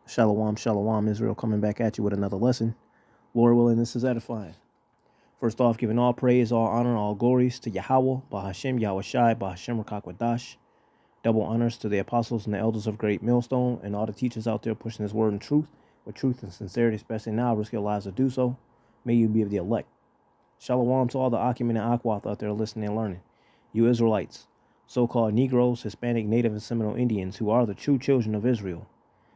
Shalom, shalom, Israel, coming back at you with another lesson. Lord willing, this is edifying. First off, giving all praise, all honor, all glories to Yahweh, Bahashem, Yahweh Shai, Bahashem, Rakakwadash. Double honors to the apostles and the elders of Great Millstone and all the teachers out there pushing this word in truth, with truth and sincerity, especially now, risk your lives to do so. May you be of the elect. Shalom to all the Akim and Akwath out there listening and learning. You Israelites, so-called Negroes, Hispanic, Native, and Seminole Indians who are the true children of Israel,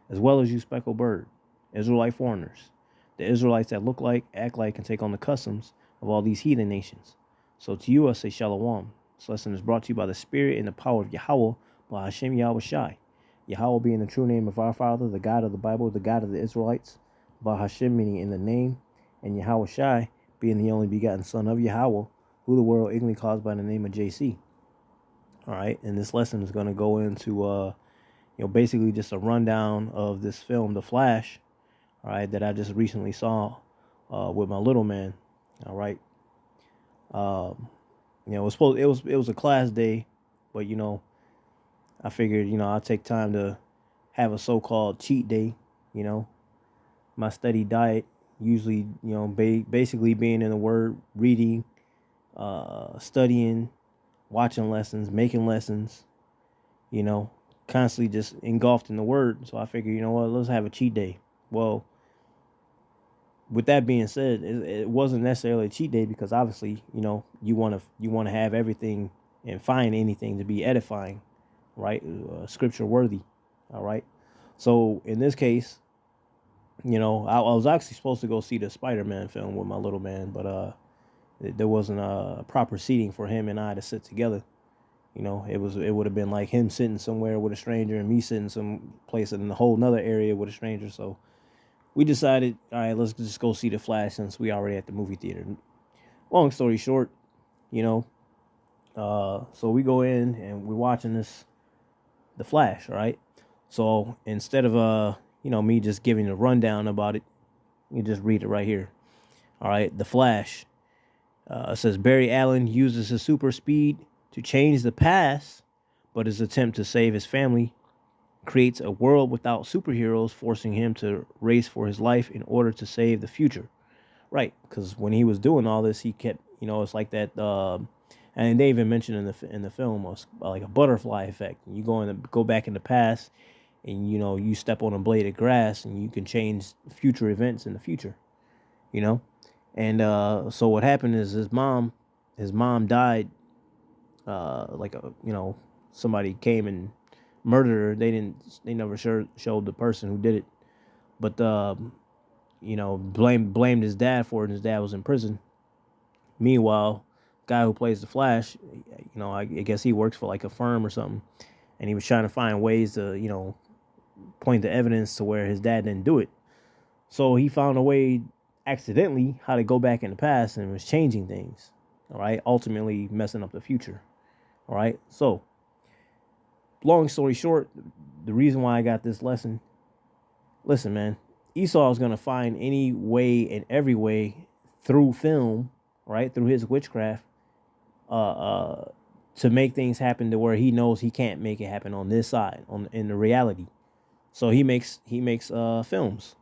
as well as you speckled bird, Israelite foreigners, the Israelites that look like, act like, and take on the customs of all these heathen nations. So to you I say shalom. This lesson is brought to you by the Spirit and the power of Yahweh, by Hashem Yahweh Shai. Yahweh being the true name of our Father, the God of the Bible, the God of the Israelites, by Hashem meaning in the name, and Yahweh Shai being the only begotten Son of Yahweh, who the world ignorantly calls by the name of JC. All right, and this lesson is going to go into basically just a rundown of this film, The Flash, all right, that I just recently saw with my little man. All right. It was a class day, but I figured, I'll take time to have a so-called cheat day, my steady diet, usually, basically being in the word, reading, studying, watching lessons, making lessons, constantly just engulfed in the word. So I figured, let's have a cheat day. Well, with that being said, it wasn't necessarily a cheat day because obviously, you want to have everything and find anything to be edifying, right? Scripture worthy. All right. So in this case, I was actually supposed to go see the Spider-Man film with my little man, but there wasn't a proper seating for him and I to sit together. It would have been like him sitting somewhere with a stranger and me sitting some place in a whole nother area with a stranger. So we decided, all right, let's just go see The Flash since we already at the movie theater. Long story short, so we go in and we're watching The Flash, right? So instead of me just giving a rundown about it, you just read it right here. All right, The Flash. It says Barry Allen uses his super speed to change the past, but his attempt to save his family creates a world without superheroes, forcing him to race for his life in order to save the future. Right, because when he was doing all this, he kept, it's like that, and they even mentioned in the film, like a butterfly effect. You go back in the past, and you step on a blade of grass, and you can change future events in the future. And so what happened is his mom died. Somebody came and murdered her. They never showed the person who did it, but blamed his dad for it, and his dad was in prison. Meanwhile, guy who plays the Flash, I guess he works for like a firm or something, and he was trying to find ways to point the evidence to where his dad didn't do it. So he found a way accidentally how to go back in the past and was changing things. All right, ultimately messing up the future. All right, so long story short, the reason why I got this lesson, listen, man, Esau is going to find any way and every way through film, right, through his witchcraft, to make things happen to where he knows he can't make it happen on this side, in the reality. So he makes films,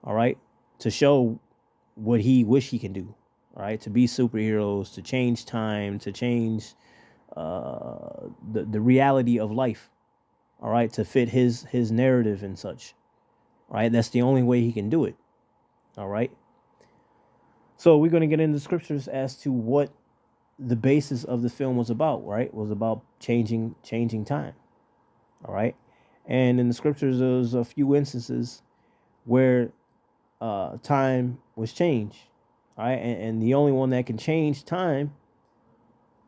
all right, to show what he wish he can do, all right, to be superheroes, to change time, to change the reality of life, all right, to fit his narrative and such. All right, that's the only way he can do it. All right. So we're going to get into scriptures as to what the basis of the film was about, right? It was about changing time. All right. And in the scriptures, there's a few instances where time was changed. All right. And the only one that can change time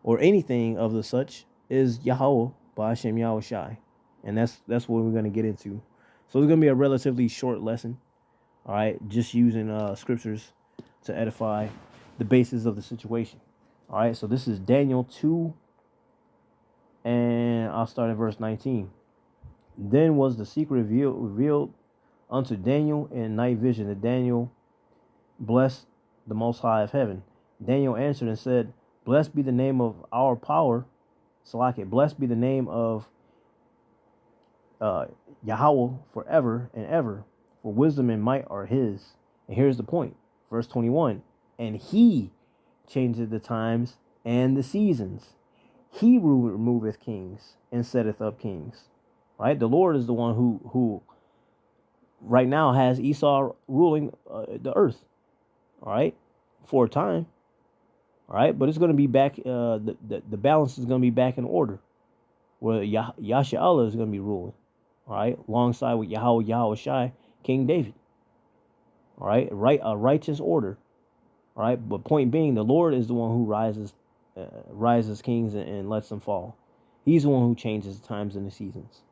or anything of the such is Yahweh, Ba'ashem Yahweh Shai. And that's what we're going to get into. So it's going to be a relatively short lesson. All right. Just using scriptures to edify the basis of the situation. All right. So this is Daniel 2. And I'll start at verse 19. Then was the secret revealed unto Daniel in night vision, that Daniel blessed the Most High of heaven. Daniel answered and said, Blessed be the name of our power, Salakit. Blessed be the name of Yahweh forever and ever. for wisdom and might are his. And here's the point. Verse 21. And he changeth the times and the seasons. He removeth kings and setteth up kings. Right? The Lord is the one who right now has Esau ruling the earth. All right? For a time. All right? But it's going to be back, the balance is going to be back in order. Where Yasha is going to be ruling. All right? Alongside with Yahweh Shai, King David. All right? A righteous order. All right? But point being, the Lord is the one who rises kings and lets them fall. He's the one who changes the times and the seasons.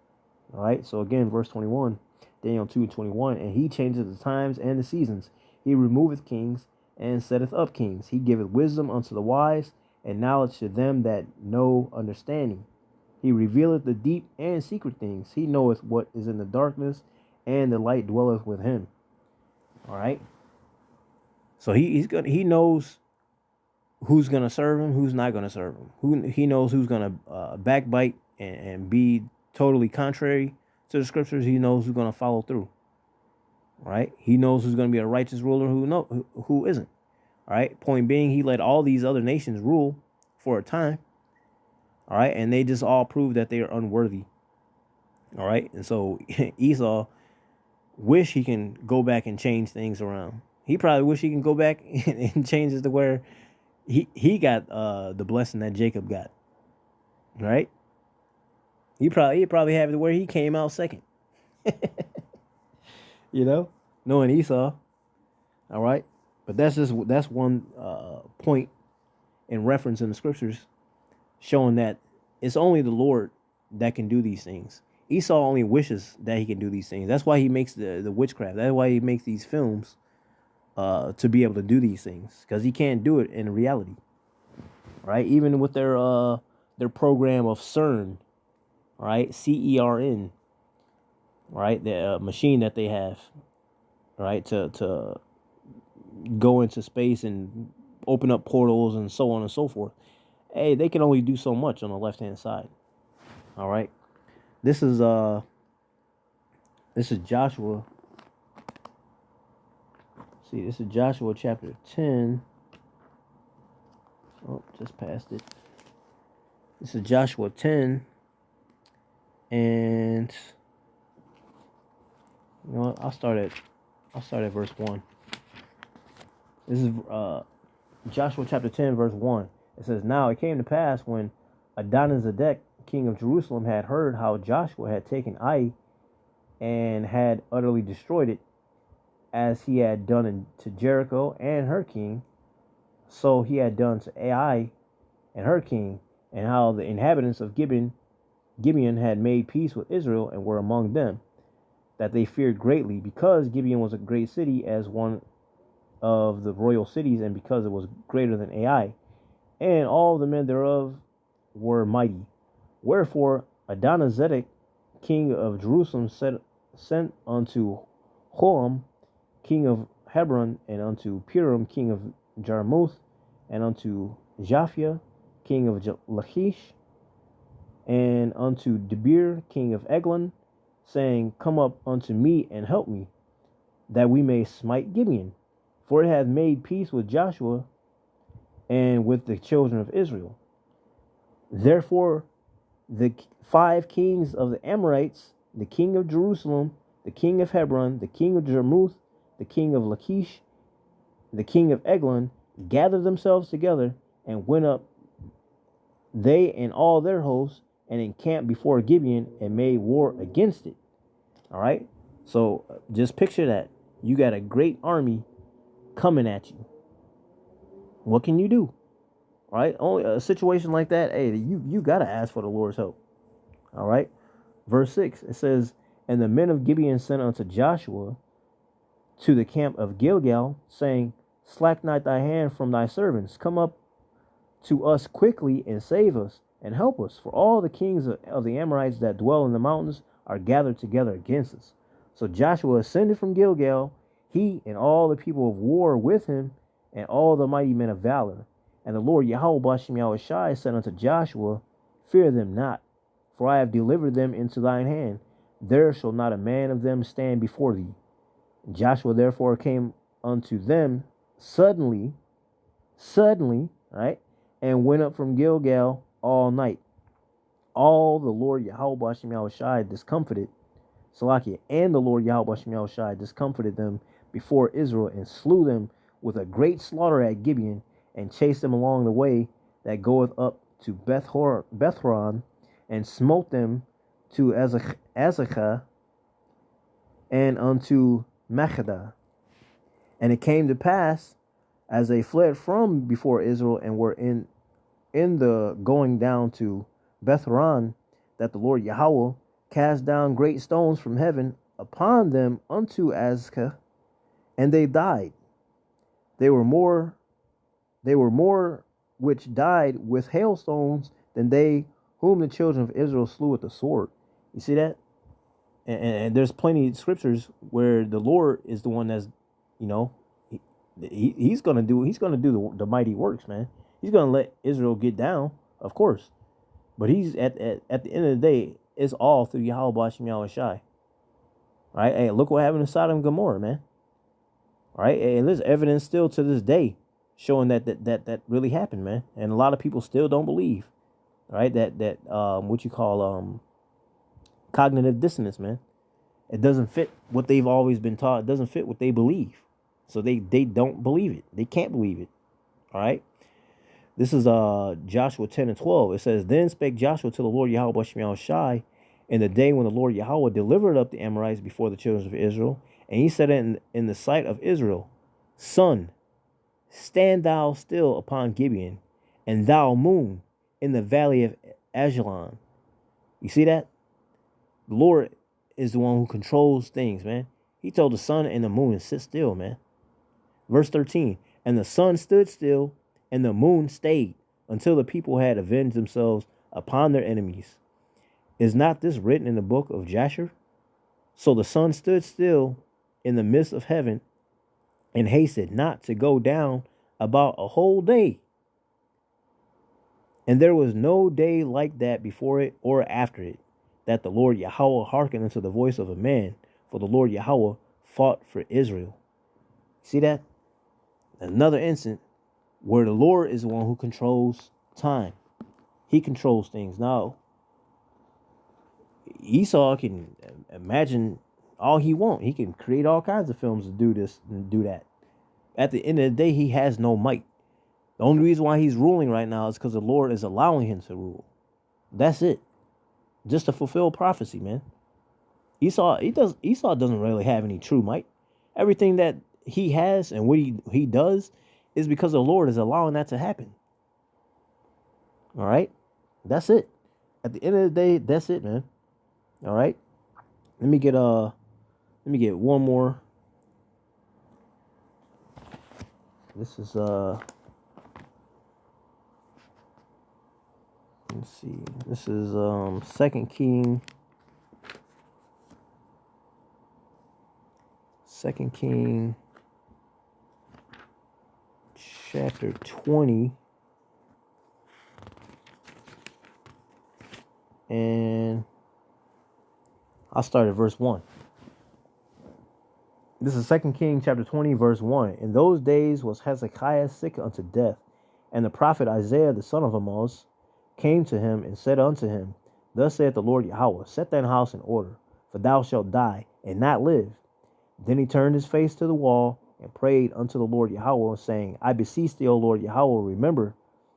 All right? So again, verse 21, Daniel 2:21, and he changes the times and the seasons. He removeth kings and setteth up kings. He giveth wisdom unto the wise and knowledge to them that know understanding. He revealeth the deep and secret things. He knoweth what is in the darkness, and the light dwelleth with him. All right? So he knows who's gonna serve him, who's not gonna serve him. He knows who's gonna backbite and be totally contrary to the scriptures. He knows who's gonna follow through. Right? He knows who's gonna be a righteous ruler, who isn't. All right. Point being, he let all these other nations rule for a time. All right, and they just all prove that they are unworthy. All right, and so Esau wish he can go back and change things around. He probably wish he can go back and change it to where he got the blessing that Jacob got. Right? He probably have it where he came out second. Knowing Esau. All right, but that's one point in reference in the scriptures, showing that it's only the Lord that can do these things. Esau only wishes that he can do these things. That's why he makes the witchcraft. That's why he makes these films to be able to do these things, because he can't do it in reality. Right? Even with their program of CERN, right? CERN, right? The machine that they have, right? To go into space and open up portals and so on and so forth. Hey, they can only do so much on the left-hand side. All right. This is Joshua. See, this is Joshua chapter 10. Oh, just passed it. This is Joshua 10. And you know what? I'll start at verse 1. This is Joshua chapter 10, verse 1. It says, now it came to pass when Adonizedek, king of Jerusalem, had heard how Joshua had taken Ai and had utterly destroyed it, as he had done to Jericho and her king, so he had done to Ai and her king, and how the inhabitants of Gibeon had made peace with Israel and were among them, that they feared greatly, because Gibeon was a great city, as one of the royal cities, and because it was greater than Ai. And all the men thereof were mighty. Wherefore Adonizedek, king of Jerusalem, sent unto Hoam, king of Hebron, and unto Piram, king of Jarmuth, and unto Japhia, king of Lachish, and unto Debir, king of Eglon, saying, come up unto me and help me, that we may smite Gibeon. For it hath made peace with Joshua and with the children of Israel. Therefore the 5 kings of the Amorites, the king of Jerusalem, the king of Hebron, the king of Jarmuth, the king of Lachish, the king of Eglon, gathered themselves together and went up, they and all their hosts, and encamped before Gibeon and made war against it. All right? So just picture that. You got a great army coming at you. What can you do? Right? Only a situation like that, hey, you got to ask for the Lord's help. All right? Verse 6, it says, and the men of Gibeon sent unto Joshua to the camp of Gilgal, saying, slack not thy hand from thy servants. Come up to us quickly and save us and help us. For all the kings of the Amorites that dwell in the mountains are gathered together against us. So Joshua ascended from Gilgal, he and all the people of war with him, and all the mighty men of valor. And the Lord Yahweh Bashem Yahweh Shai said unto Joshua, fear them not, for I have delivered them into thine hand. There shall not a man of them stand before thee. Joshua therefore came unto them suddenly, right, and went up from Gilgal all night. All the Lord Yahweh Bashem Yahushai discomfited Salakia, and the Lord Yahweh Bashem Yahushai discomfited them before Israel and slew them with a great slaughter at Gibeon and chased them along the way that goeth up to Bethhoron and smote them to Azekah and unto Machadah. And it came to pass, as they fled from before Israel and were in the going down to Bethhoron, that the Lord Yahweh cast down great stones from heaven upon them unto Azekah, and they died. They were more which died with hailstones than they whom the children of Israel slew with the sword. You see that? And there's plenty of scriptures where the Lord is the one that's, you know, he's gonna do the mighty works, man. He's gonna let Israel get down, of course, but he's at the end of the day, it's all through Yahweh Bashem Yahushai. Right? Hey, look what happened to Sodom and Gomorrah, man. Right? And there's evidence still to this day showing that really happened, man. And a lot of people still don't believe, right? That what you call cognitive dissonance, man. It doesn't fit what they've always been taught. It doesn't fit what they believe. So they don't believe it. They can't believe it. All right? This is Joshua 10 and 12. It says, Then spake Joshua to the Lord Yahweh Bashem Yahushai in the day when the Lord Yahweh delivered up the Amorites before the children of Israel. And he said in the sight of Israel, Sun, stand thou still upon Gibeon, and thou moon in the valley of Ajalon. You see that? The Lord is the one who controls things, man. He told the sun and the moon to sit still, man. Verse 13, and the sun stood still, and the moon stayed, until the people had avenged themselves upon their enemies. Is not this written in the book of Jasher? So the sun stood still in the midst of heaven, and hasted not to go down about a whole day. And there was no day like that before it or after it, that the Lord Yahweh hearkened unto the voice of a man, for the Lord Yahweh fought for Israel. See that? Another instance where the Lord is the one who controls time. He controls things. Now, Esau can imagine all he wants. He can create all kinds of films to do this and do that. At the end of the day, he has no might. The only reason why he's ruling right now is because the Lord is allowing him to rule. That's it. Just to fulfill prophecy, man. Esau doesn't really have any true might. Everything that he has and what he does is because the Lord is allowing that to happen. All right? That's it. At the end of the day, that's it, man. All right? Let me get one more. This is let's see. This is 2 King 2 King chapter 20, and I'll start at verse 1. This is 2 King chapter 20, verse 1. In those days was Hezekiah sick unto death, and the prophet Isaiah the son of Amoz came to him and said unto him, Thus saith the Lord Yahweh, set thine house in order, for thou shalt die and not live. Then he turned his face to the wall and prayed unto the Lord Yahweh, saying, I beseech thee, O Lord Yahweh, remember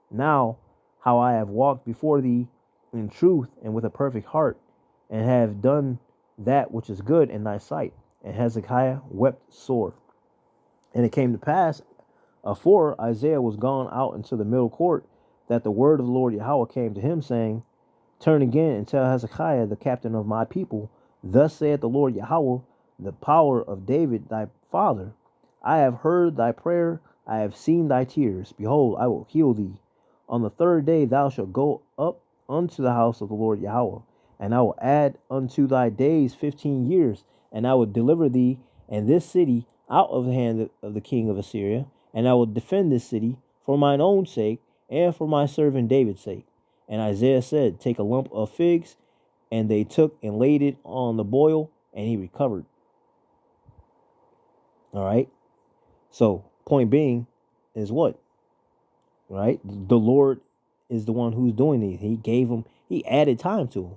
now how I have walked before thee in truth and with a perfect heart, and have done that which is good in thy sight. And Hezekiah wept sore. And it came to pass, afore Isaiah was gone out into the middle court, that the word of the Lord Yahweh came to him, saying, Turn again and tell Hezekiah, the captain of my people, Thus saith the Lord Yahweh, the power of David thy father, I have heard thy prayer, I have seen thy tears. Behold, I will heal thee. On the third day thou shalt go up unto the house of the Lord Yahweh, and I will add unto thy days 15 years, and I will deliver thee and this city out of the hand of the king of Assyria, and I will defend this city for mine own sake, and for my servant David's sake. And Isaiah said, Take a lump of figs, and they took and laid it on the boil, and he recovered. All right. So point being is what? Right? The Lord is the one who's doing these. He added time to him.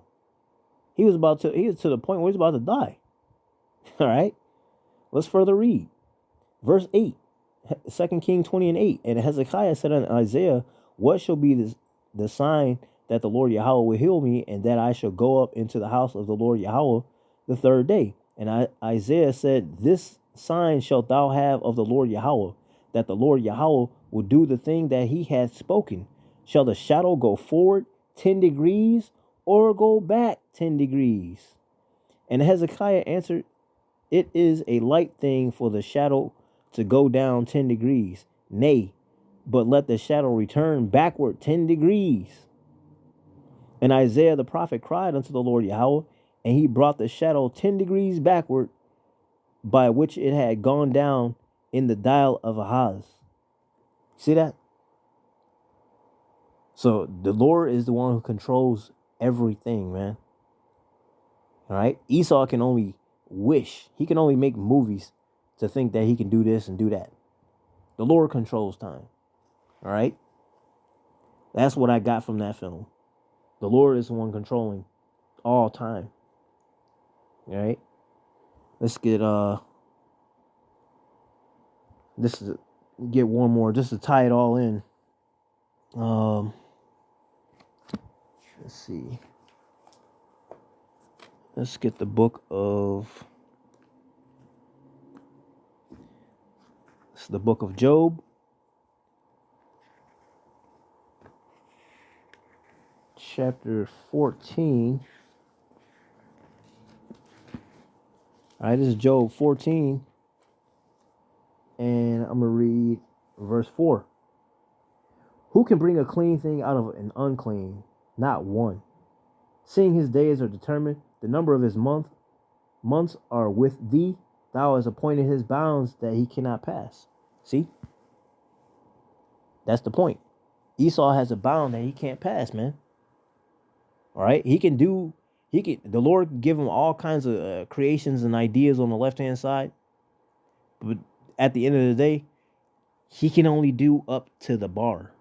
He was to the point where he's about to die. All right. Let's further read. Verse 8, 2 King 20 and 8. And Hezekiah said unto Isaiah, what shall be the sign that the Lord Yahweh will heal me, and that I shall go up into the house of the Lord Yahweh the third day? And Isaiah said, this sign shalt thou have of the Lord Yahweh, that the Lord Yahweh will do the thing that he hath spoken. Shall the shadow go forward 10 degrees, or go back 10 degrees? And Hezekiah answered, it is a light thing for the shadow to go down 10 degrees. Nay, but let the shadow return backward 10 degrees. And Isaiah the prophet cried unto the Lord Yahweh, and he brought the shadow 10 degrees backward, by which it had gone down in the dial of Ahaz. See that? So the Lord is the one who controls everything, man. All right? Esau can only wish. He can only make movies to think that he can do this and do that. The Lord controls time. All right? That's what I got from that film. The Lord is the one controlling all time. All right? Let's get get one more just to tie it all in. Let's see. Let's get the book of Job. Chapter 14. All right, this is Job 14. And I'm going to read verse 4. Who can bring a clean thing out of an unclean? Not one. Seeing his days are determined, the number of his months are with thee. Thou hast appointed his bounds that he cannot pass. See? That's the point. Esau has a bound that he can't pass, man. All right? The Lord give him all kinds of creations and ideas on the left-hand side. But at the end of the day, he can only do up to the bar.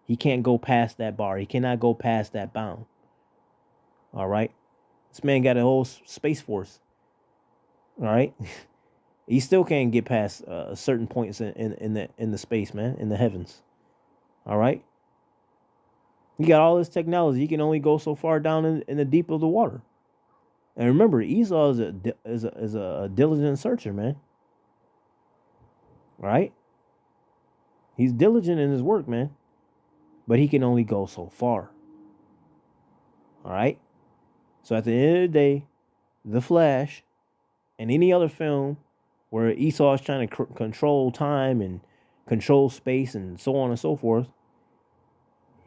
He can't go past that bar. He cannot go past that bound. All right? This man got a whole space force. All right? He still can't get past certain points in the space, man, in the heavens. All right? He got all this technology. He can only go so far down in the deep of the water. And remember, Esau is a diligent searcher, man. Right? He's diligent in his work, man. But he can only go so far. All right? So at the end of the day, The Flash and any other film where Esau is trying to control time and control space and so on and so forth,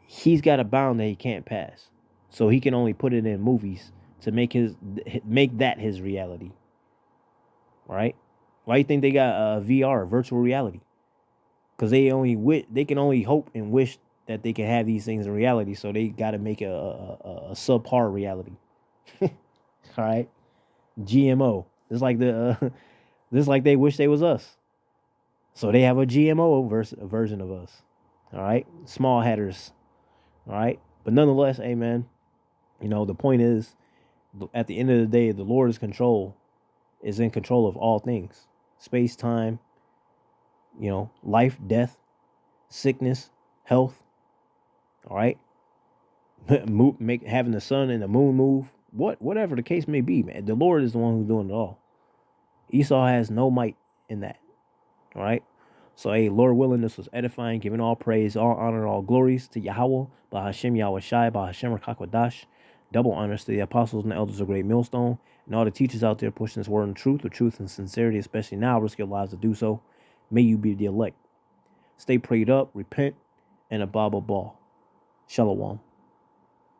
he's got a bound that he can't pass. So he can only put it in movies to make that his reality. All right? Why do you think they got VR, virtual reality? Because they can only hope and wish that they can have these things in reality. So they got to make a subpar reality. All right, GMO. It's like this like they wish they was us. So they have a GMO version of us. All right, small hatters. All right, but nonetheless, amen. The point is, at the end of the day, the Lord is in control of all things, space, time. Life, death, sickness, health. All right, having the sun and the moon move. Whatever the case may be, man. The Lord is the one who's doing it all. Esau has no might in that. All right. So, hey, Lord willing, this was edifying, giving all praise, all honor, and all glories to Yahweh, Bahashem Yahweh Shai, Bahashem Rakakwadash. Double honors to the apostles and the elders of Great Millstone, and all the teachers out there pushing this word in truth with truth and sincerity, especially now, risk your lives to do so. May you be the elect. Stay prayed up, repent, and a Baba Ball. Shalom.